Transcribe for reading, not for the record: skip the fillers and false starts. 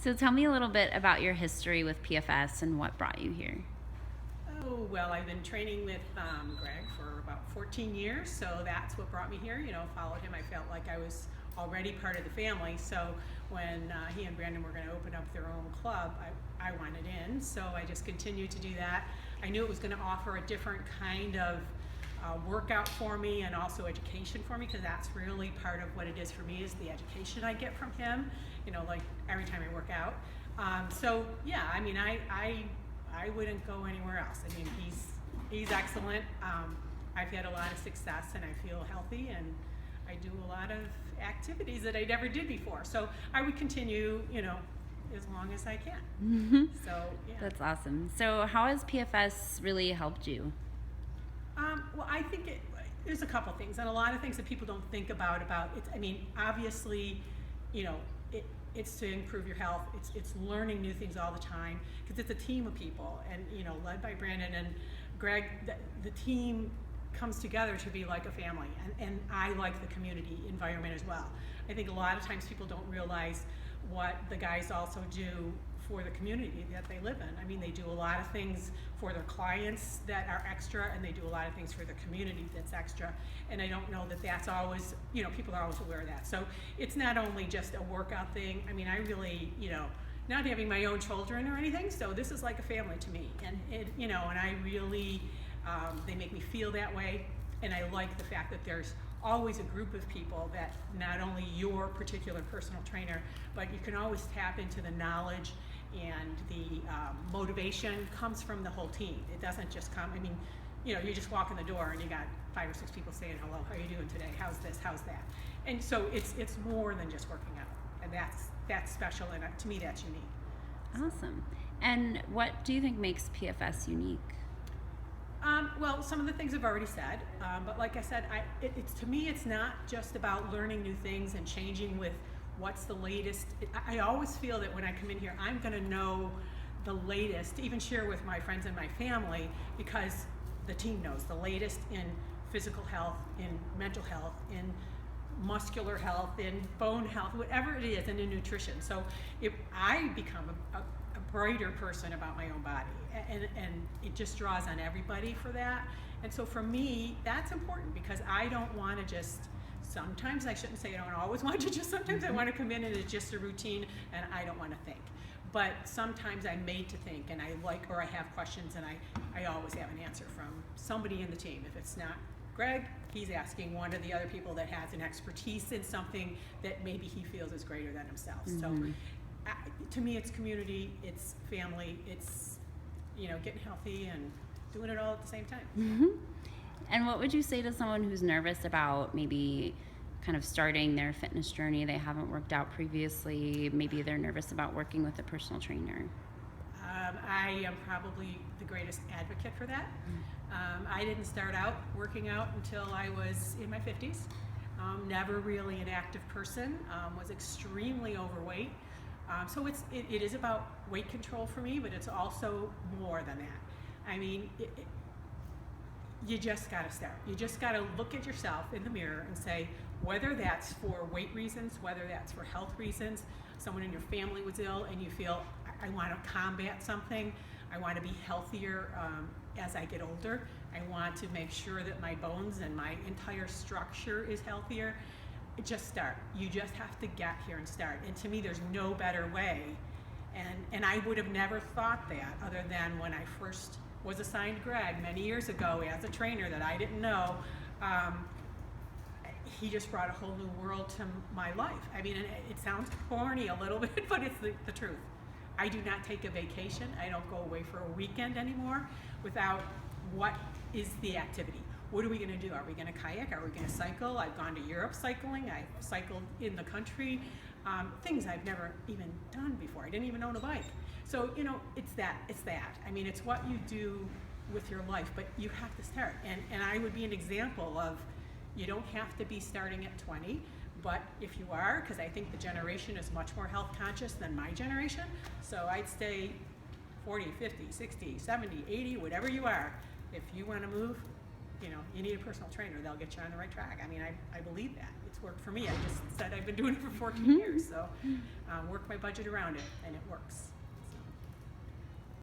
So tell me a little bit about your history with PFS and what brought you here. Oh, well, I've been training with Greg for about 14 years, so that's what brought me here. Followed him. I felt like I was already part of the family. So when he and Brandon were going to open up their own club, I wanted in. So I just continued to do that. I knew it was going to offer a different kind of workout for me and also education for me, because that's really part of what it is for me, is the education I get from him, like every time I work out. So yeah, I mean, I wouldn't go anywhere else. I mean, he's excellent. I've had a lot of success and I feel healthy, and I do a lot of activities that I never did before. So I would continue, as long as I can. So yeah. That's awesome. So how has PFS really helped you? Well, I think there's a couple things, and a lot of things that people don't think about it. I mean, obviously, it's to improve your health. It's learning new things all the time, because it's a team of people, and led by Brandon and Greg. The team comes together to be like a family, and I like the community environment as well. I think a lot of times people don't realize what the guys also do for the community that they live in. I mean, they do a lot of things for their clients that are extra, and they do a lot of things for the community that's extra. And I don't know that that's always, people are always aware of that. So it's not only just a workout thing. I mean, I really, not having my own children or anything, so this is like a family to me. And and I really, they make me feel that way. And I like the fact that there's always a group of people, that not only your particular personal trainer, but you can always tap into the knowledge, and the motivation comes from the whole team. It doesn't just come, I mean, you just walk in the door and you got 5 or 6 people saying, hello, how are you doing today? How's this, how's that? And so it's more than just working out. And that's special, and to me that's unique. Awesome. And what do you think makes PFS unique? Well, some of the things I've already said, but like I said, it's to me, it's not just about learning new things and changing with what's the latest. I always feel that when I come in here, I'm going to know the latest, even share with my friends and my family, because the team knows the latest in physical health, in mental health, in muscular health, in bone health, whatever it is, and in nutrition. So if I become a brighter person about my own body, and it just draws on everybody for that. And so for me, that's important, because I don't want to just, sometimes I shouldn't say I don't always want to just, sometimes I want to come in and it's just a routine and I don't want to think. But sometimes I'm made to think, and I have questions, and I always have an answer from somebody in the team. If it's not Greg, he's asking one of the other people that has an expertise in something that maybe he feels is greater than himself. So to me, it's community, it's family, it's getting healthy and doing it all at the same time. And what would you say to someone who's nervous about maybe kind of starting their fitness journey? They haven't worked out previously. Maybe they're nervous about working with a personal trainer. I am probably the greatest advocate for that. I didn't start out working out until I was in my 50s. Never really an active person. Was extremely overweight. So it is about weight control for me, but it's also more than that. I mean, you just got to start. You just got to look at yourself in the mirror and say, whether that's for weight reasons, whether that's for health reasons, someone in your family was ill and you feel, I want to combat something, I want to be healthier as I get older, I want to make sure that my bones and my entire structure is healthier. Just start. You just have to get here and start. And to me, there's no better way. And I would have never thought that, other than when I first was assigned Greg many years ago as a trainer that I didn't know. He just brought a whole new world to my life. I mean, and it sounds corny a little bit, but it's the truth. I do not take a vacation. I don't go away for a weekend anymore without what is the activity. What are we going to do? Are we going to kayak? Are we going to cycle? I've gone to Europe cycling. I've cycled in the country. Things I've never even done before. I didn't even own a bike. So, it's that. I mean, it's what you do with your life, but you have to start. And I would be an example of, you don't have to be starting at 20, but if you are, because I think the generation is much more health conscious than my generation, so I'd say 40, 50, 60, 70, 80, whatever you are, if you want to move, you know, you need a personal trainer, they'll get you on the right track. I mean, I believe that. It's worked for me. I just said I've been doing it for 14 years, so work my budget around it, and it works.